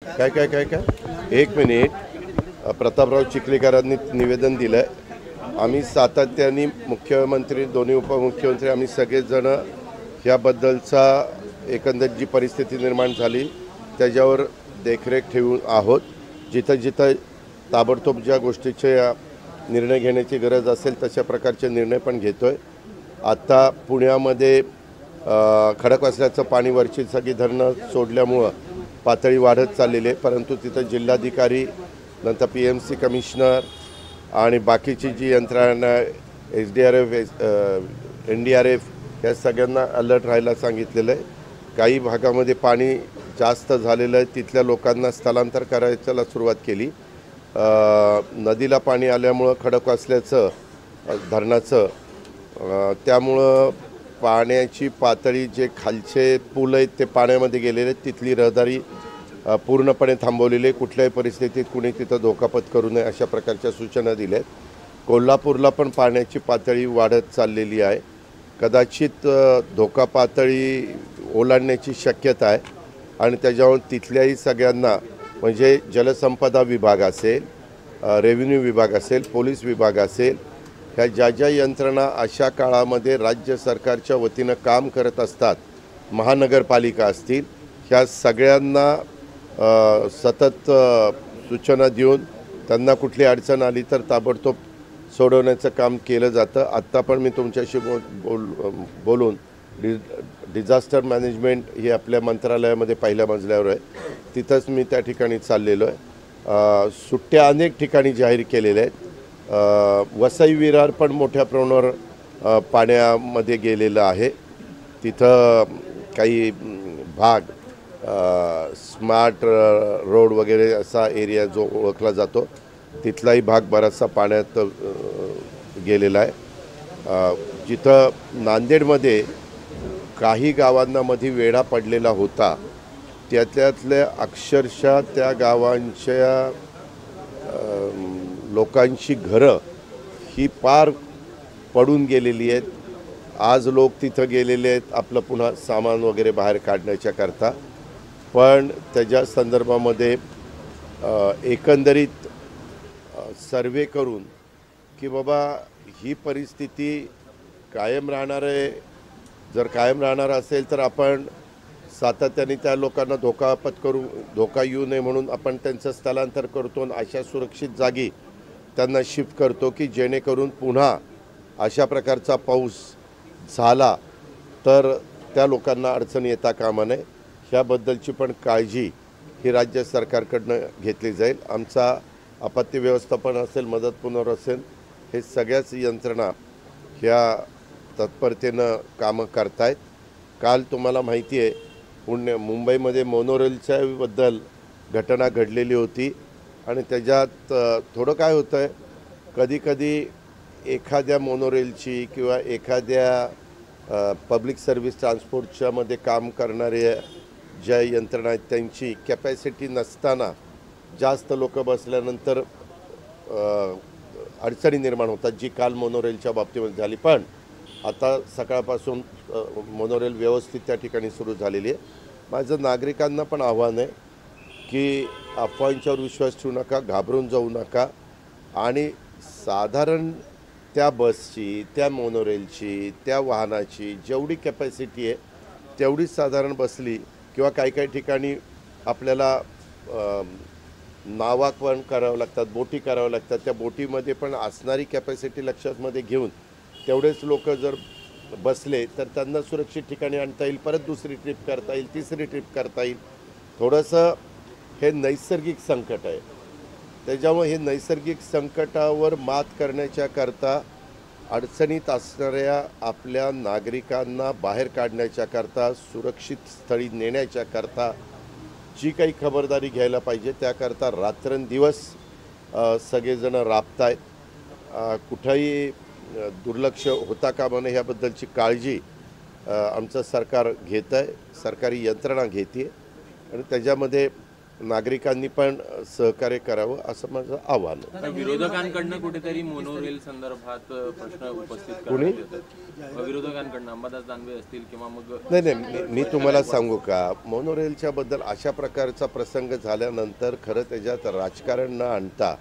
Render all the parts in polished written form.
काय काय काय काय एक मिनिट. प्रतापराव चिखलीकरांनी निवेदन दिलं आहे. आम्ही सातत्याने मुख्यमंत्री, दोन्ही उपमुख्यमंत्री, आम्ही सगळेजण ह्याबद्दलचा एकंदर जी परिस्थिती निर्माण झाली त्याच्यावर देखरेख ठेवून आहोत. जिथं जिथं ताबडतोब ज्या गोष्टीचे निर्णय घेण्याची गरज असेल तशा प्रकारचे निर्णय पण घेतो आहे. आत्ता पुण्यामध्ये खडकवासल्याचं पाणी वरची सगळी धरणं सोडल्यामुळं पातळी वाढत चाललेली आहे, परंतु तिथं जिल्हाधिकारी, नंतर PMC कमिशनर आणि बाकीची जी यंत्रणा SDRF, NDRF या सगळ्यांना अलर्ट राहायला सांगितलेलं आहे. काही भागामध्ये पाणी जास्त झालेलं आहे, तिथल्या लोकांना स्थलांतर करायला सुरुवात केली. नदीला पाणी आल्यामुळं खडकवासल्याचं धरणाचं त्यामुळं पाण्याची पातळी, जे खालचे पूल आहेत ते पाण्यामध्ये गेलेले आहेत. तिथली रहदारी पूर्णपणे थांबवलेली आहे. कुठल्याही परिस्थितीत कुणी तिथं धोकापत करू नये अशा प्रकारच्या सूचना दिल्या आहेत. कोल्हापूरला पण पाण्याची पातळी वाढत चाललेली आहे. कदाचित धोका पातळी ओलांडण्याची शक्यता आहे आणि त्याच्यावर तिथल्याही सगळ्यांना, म्हणजे जलसंपदा विभाग असेल, रेव्हेन्यू विभाग असेल, पोलीस विभाग असेल, ह्या ज्या ज्या यंत्रणा अशा काळामध्ये राज्य सरकारच्या वतीनं काम करत असतात, महानगरपालिका असतील, ह्या सगळ्यांना सतत सूचना देऊन त्यांना कुठली अडचण आली तर ताबडतोब सोडवण्याचं काम केलं जातं. आत्ता पण मी तुमच्याशी बोलून डिझास्टर मॅनेजमेंट ही आपल्या मंत्रालयामध्ये पहिल्या मजल्यावर आहे, तिथंच मी त्या ठिकाणी चाललेलो आहे. सुट्ट्या अनेक ठिकाणी जाहीर केलेल्या आहेत. वसई विरार पण मोठ्या प्रमाणावर पाण्यामध्ये गेलेलं आहे. तिथं काही भाग स्मार्ट रोड वगैरे असा एरिया जो ओळखला जातो, तिथलाही भाग बराचसा पाण्यात गेलेला आहे. जिथं नांदेडमध्ये काही गावांना मध्ये वेढा पडलेला होता, त्यातल्या अक्षरशः त्या गावांच्या लोकांची घरं ही पार पडून गेलेली आहेत. आज लोक तिथं गेलेले आहेत आपलं पुन्हा सामान वगैरे बाहेर काढण्याच्या करता. पण त्याच्या संदर्भामध्ये एकंदरीत सर्वे करून की बाबा ही परिस्थिती कायम राहणार आहे, जर कायम राहणार असेल तर आपण सातत्याने त्या लोकांना धोका येऊ नये म्हणून आपण त्यांचं स्थलांतर करतो आणि अशा सुरक्षित जागी त्यांना शिफ्ट करतो की जेणेकरून पुन्हा अशा प्रकारचा पाऊस झाला तर त्या लोकांना अडचण येता कामा नये. ह्याबद्दलची पण काळजी ही राज्य सरकारकडनं घेतली जाईल. आमचा आपत्ती व्यवस्थापन असेल, मदत पुनर्वसन असेल, हे सगळ्याच यंत्रणा ह्या तत्परतेनं कामं करतायत. काल तुम्हाला माहिती आहे मुंबईमध्ये मोनोरेलच्या बद्दल घटना घडलेली होती आणि त्याच्यात थोडं काय होतं आहे, कधीकधी एखाद्या मोनोरेलची किंवा एखाद्या पब्लिक सर्व्हिस ट्रान्सपोर्टच्या मध्ये काम करणाऱ्या ज्या यंत्रणा आहेत त्यांची कॅपॅसिटी नसताना जास्त लोक बसल्यानंतर अडचणी निर्माण होतात, जी काल मोनोरेलच्या बाबतीमध्ये झाली. पण आता सकाळपासून मोनोरेल व्यवस्थित त्या ठिकाणी सुरू झालेली आहे. माझं नागरिकांना पण आव्हान आहे की अफवांच्यावर विश्वास ठेवू नका, घाबरून जाऊ नका आणि साधारण त्या बसची, त्या मोनोरेलची, त्या वाहनाची जेवढी कॅपॅसिटी आहे तेवढीच साधारण बसली किंवा काही काही ठिकाणी आपल्याला नावा पण करावं लागतात, बोटी कराव्या लागतात. त्या बोटीमध्ये पण असणारी कॅपॅसिटी लक्षातमध्ये घेऊन तेवढेच लोक जर बसले तर त्यांना सुरक्षित ठिकाणी आणता येईल, परत दुसरी ट्रिप करता येईल, तिसरी ट्रिप करता येईल. थोडंसं हे नैसर्गिक संकट आहे, त्याच्यामुळे हे नैसर्गिक संकटावर मात करण्याच्या करता अडचणीत असणाऱ्या आपल्या नागरिकांना बाहेर काढण्याच्या करता, सुरक्षित स्थळी नेण्याच्या करता जी काही खबरदारी घ्यायला पाहिजे त्याकरता रात्रंदिवस सगळेजण राबतायत. कुठंही दुर्लक्ष होता कामा नये ह्याबद्दलची काळजी आमचं सरकार घेत आहे, सरकारी यंत्रणा घेते आणि त्याच्यामध्ये नागरिकांनी पण सहकार्य करावं असं माझं आव्हान आहे. विरोधकांकडनं कुठेतरी मोनोरेल संदर्भात प्रश्न उपस्थित कोणी? विरोधकांकडनं अंबादास दानवे असतील किंवा मग नाही, मी तुम्हाला सांगू का, मोनोरेलच्या बद्दल अशा प्रकारचा प्रसंग झाल्यानंतर खरं त्याच्यात राजकारण न आणता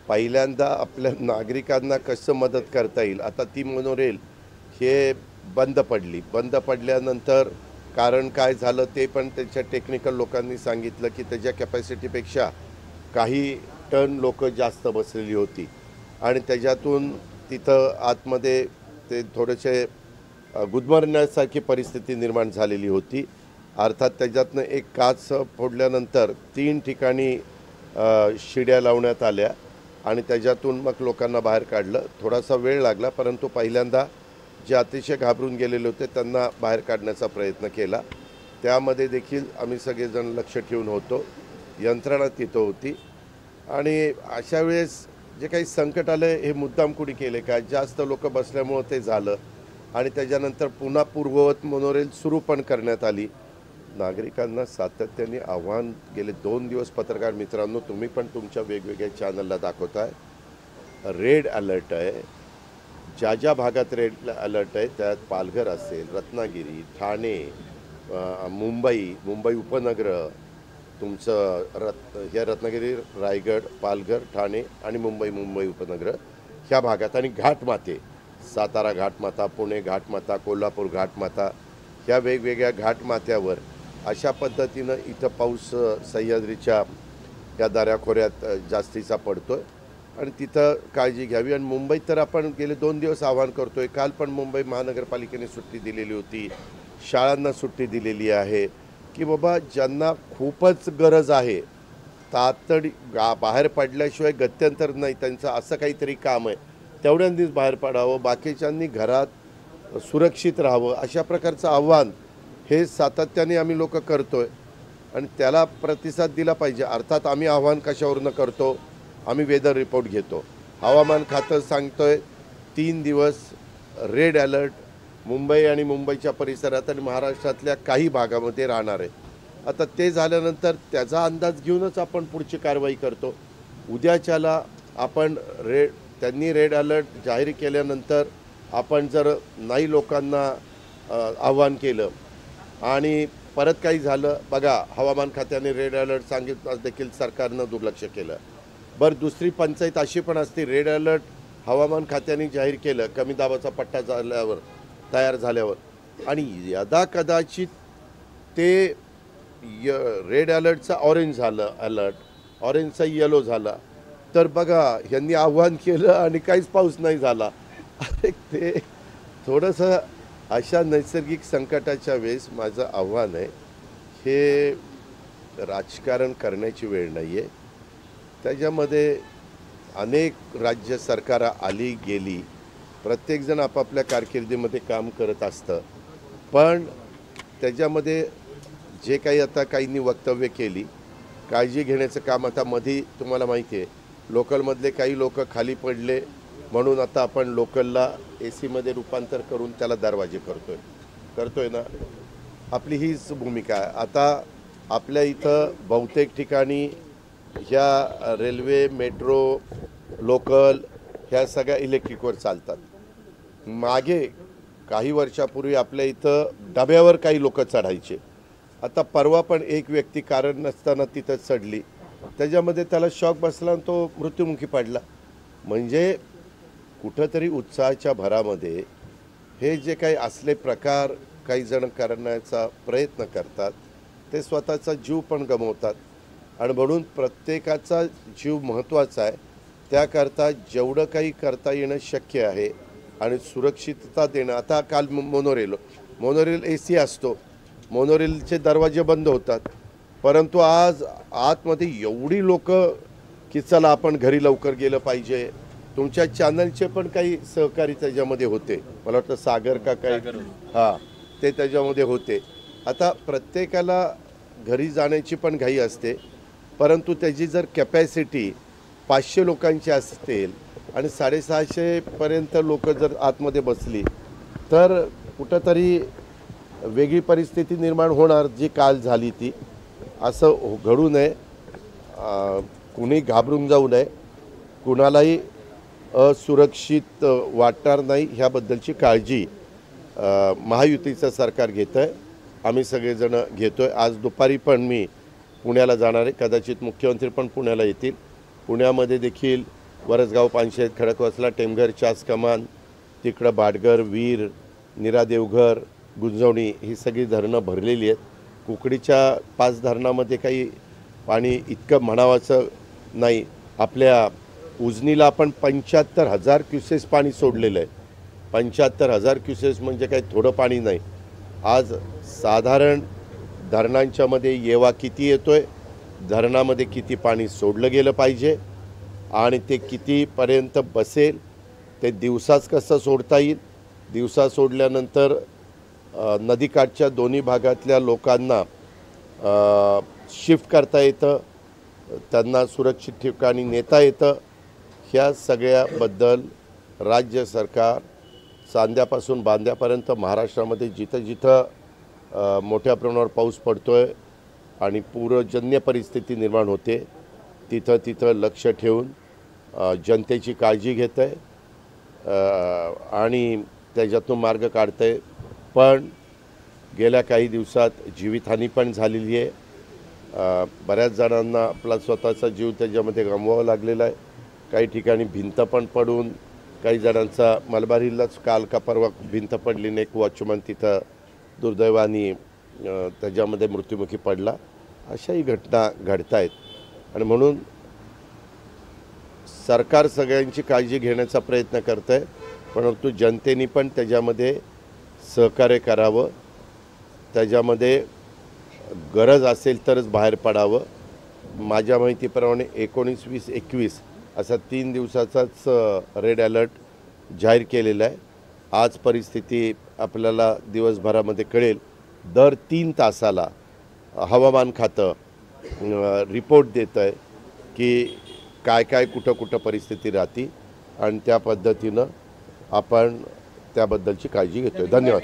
पहिल्यांदा आपल्या नागरिकांना कसं मदत करता येईल. आता ती मोनोरेल हे बंद पडल्यानंतर कारण काय झालं ते पण त्याच्या टेक्निकल लोकांनी सांगितलं की त्याच्या कॅपॅसिटीपेक्षा काही टन लोक जास्त बसलेली होती आणि त्याच्यातून तिथं आतमध्ये ते थोडेसे गुदमरण्यासारखी परिस्थिती निर्माण झालेली होती. अर्थात त्याच्यातनं एक काच फोडल्यानंतर 3 ठिकाणी शिड्या लावण्यात आल्या आणि त्याच्यातून मग लोकांना बाहेर काढलं. थोडासा वेळ लागला, परंतु पहिल्यांदा जे अतिशय घाबरून गेलेले होते त्यांना बाहेर काढण्याचा प्रयत्न केला. त्यामध्ये देखील आम्ही सगळेजण लक्ष ठेवून होतो, यंत्रणा तिथं होती. आणि अशा वेळेस जे काही संकट आलं हे मुद्दाम कुणी केले का, जास्त लोक बसल्यामुळं ते झालं आणि त्याच्यानंतर पुन्हा पूर्ववत मोनोरेल सुरू पण करण्यात आली. नागरिकांना सातत्याने आव्हान गेले 2 दिवस पत्रकार मित्रांनो, तुम्ही पण तुमच्या वेगवेगळ्या चॅनलला दाखवताय, रेड अलर्ट आहे. ज्या भागात रेड अलर्ट आहे त्यात पालघर असेल, रत्नागिरी, ठाणे, मुंबई उपनगर, तुमचं रत्नागिरी, रायगड, पालघर, ठाणे आणि मुंबई उपनगर ह्या भागात आणि घाटमाते, सातारा घाटमाता, पुणे घाटमाता, कोल्हापूर घाटमाता, ह्या वेगवेगळ्या घाटमाथ्यावर अशा पद्धतीनं इथं पाऊस सह्याद्रीच्या या दऱ्याखोऱ्यात जास्तीचा पडतोय आणि तिथं काळजी घ्यावी. आणि मुंबईत तर आपण गेले 2 दिवस आवाहन करतोय. काल पण मुंबई महानगरपालिकेने सुट्टी दिलेली होती, शाळांना सुट्टी दिलेली आहे की बाबा ज्यांना खूपच गरज आहे, तातडी बाहेर पडल्याशिवाय गत्यंतर नाही, त्यांचं असं काहीतरी काम आहे, तेवढ्यांनीच बाहेर पडावं, बाकीच्यांनी घरात सुरक्षित राहावं. अशा प्रकारचं आव्हान हे सातत्याने आम्ही लोक करतोय आणि त्याला प्रतिसाद दिला पाहिजे. अर्थात आम्ही आव्हान कशावरनं करतो, आम्ही वेदर रिपोर्ट घेतो. हवामान खातं सांगतोय 3 दिवस रेड अलर्ट मुंबई आणि मुंबईच्या परिसरात आणि महाराष्ट्रातल्या काही भागामध्ये राहणार आहे. आता ते झाल्यानंतर त्याचा अंदाज घेऊनच आपण पुढची कारवाई करतो. उद्याच्याला आपण त्यांनी रेड अलर्ट जाहीर केल्यानंतर आपण जर नाही लोकांना आव्हान केलं आणि परत काही झालं, बघा हवामान खात्याने रेड अलर्ट सांगितलं देखील सरकारनं दुर्लक्ष केलं. बरं, दुसरी पंचायत अशी पण असते, रेड अलर्ट हवामान खात्याने जाहीर केलं कमी दाबाचा पट्टा तयार झाल्यावर आणि यदा कदाचित ते रेड अलर्टचा ऑरेंज झालं, ऑरेंजचा येलो झाला, तर बघा यांनी आव्हान केलं आणि काहीच पाऊस नाही झाला. अरे ते थोडंसं अशा नैसर्गिक संकटाच्या वेळेस माझं आव्हान आहे, हे राजकारण करण्याची वेळ नाही आहे. त्याच्यामध्ये अनेक राज्य सरकारं आली गेली, प्रत्येकजण आपापल्या कारकिर्दीमध्ये काम करत असतं, पण त्याच्यामध्ये जे काही आता काहींनी वक्तव्य केली, काळजी घेण्याचं काम आता मध्ये तुम्हाला माहिती आहे लोकलमधले काही लोक खाली पडले म्हणून आता आपण लोकलला AC मध्ये रूपांतर करून त्याला दरवाजे करतोय ना, आपली हीच भूमिका आहे. आता आपल्या इथं बहुतेक ठिकाणी ह्या रेल्वे, मेट्रो, लोकल ह्या सगळ्या इलेक्ट्रिकवर चालतात. मागे काही वर्षापूर्वी आपल्या इथं डब्यावर काही लोक चढायचे. आता परवा पण एक व्यक्ती कारण नसताना तिथं चढली, त्याच्यामध्ये त्याला शॉक बसला आणि तो मृत्युमुखी पडला. म्हणजे कुठंतरी उत्साहाच्या भरामध्ये हे जे काही असले प्रकार काही जण करण्याचा प्रयत्न करतात, ते स्वतःचा जीव पण गमावतात. आणि म्हणून प्रत्येकाचा जीव महत्त्वाचा आहे. त्याकरता जेवढं काही करता येणं शक्य आहे आणि सुरक्षितता देणं. आता काल मोनोरेल AC असतो, मोनोरेलचे दरवाजे बंद होतात, परंतु आज आतमध्ये एवढी लोक की चला आपण घरी लवकर गेलं पाहिजे. तुमच्या चॅनलचे पण काही सहकारी त्याच्यामध्ये होते, मला वाटतं सागर का काय, हां ते त्याच्यामध्ये होते. आता प्रत्येकाला घरी जाण्याची पण घाई असते, परंतु त्याची जर कॅपॅसिटी 500 लोकांची असेल आणि 650पर्यंत लोक जर आतमध्ये बसली तर कुठंतरी वेगळी परिस्थिती निर्माण होणार, जी काल झाली ती. असं घडू नये कुणी घाबरून जाऊ नये, कुणालाही असुरक्षित वाटणार नाही ह्याबद्दलची काळजी महायुतीचं सरकार घेतं आहे. आम्ही सगळेजण घेतो आहे. आज दुपारी पण मी पुण्याला जाणार आहे. कदाचित मुख्यमंत्री पण पुण्याला येतील. पुण्यामध्ये देखील वरसगाव, पानशेत, खडकवासला, टेमघर, चास कमान, तिकडं बाडगर, वीर, निरा देवघर, गुंजवणी ही सगळी धरणं भरलेली आहेत. कुकडीच्या 5 धरणामध्ये काही पाणी इतकं म्हणावाचं नाही. आपल्या उजनीला आपण 75,000 क्युसेस पाणी सोडलेलं आहे. 75,000 क्युसेस म्हणजे काही थोडं पाणी नाही. आज साधारण धरणांच्यामध्ये येवा किती येतोय, धरणामध्ये किती पाणी सोडलं गेलं पाहिजे आणि ते कितीपर्यंत बसेल, ते दिवसाच कसं सोडता येईल, दिवसा सोडल्यानंतर नदीकाठच्या दोन्ही भागातल्या लोकांना शिफ्ट करता येतं, त्यांना सुरक्षित ठिकाणी नेता येतं. ह्या सगळ्याबद्दल राज्य सरकार सांध्यापासून बांध्यापर्यंत महाराष्ट्रामध्ये जिथं जिथं मोठ्या प्रमाणावर पाऊस पडतो आहे आणि पूरजन्य परिस्थिती निर्माण होते तिथं तिथं लक्ष ठेवून जनतेची काळजी घेत आहे आणि त्याच्यातून मार्ग काढतं आहे. पण गेल्या काही दिवसात जीवितहानी पण झालेली आहे. बऱ्याच जणांना आपला स्वतःचा जीव त्याच्यामध्ये गमवावा लागलेला आहे. काही ठिकाणी भिंत पण पडून काही जणांचा मलबारीलाच काल का परवा भिंत पडलीने एक वॉचमन तिथं दुर्दैवाने त्याच्यामध्ये मृत्युमुखी पडला. अशाही घटना घडत आहेत आणि म्हणून सरकार सगळ्यांची काळजी घेण्याचा प्रयत्न करतं आहे, परंतु जनतेने पण त्याच्यामध्ये सहकार्य करावं. त्याच्यामध्ये गरज असेल तरच बाहेर पडावं. माझ्या माहितीप्रमाणे 19, 20, 21 असा 3 दिवसाचाच रेड अलर्ट जाहीर केलेला आहे. आज परिस्थिती आपल्याला दिवसभरामध्ये कळेल. दर 3 तासाला हवामान खातं रिपोर्ट देतं आहे की काय काय कुठं कुठं परिस्थिती राहते आणि त्या पद्धतीनं आपण त्याबद्दलची काळजी घेतो आहे. धन्यवाद.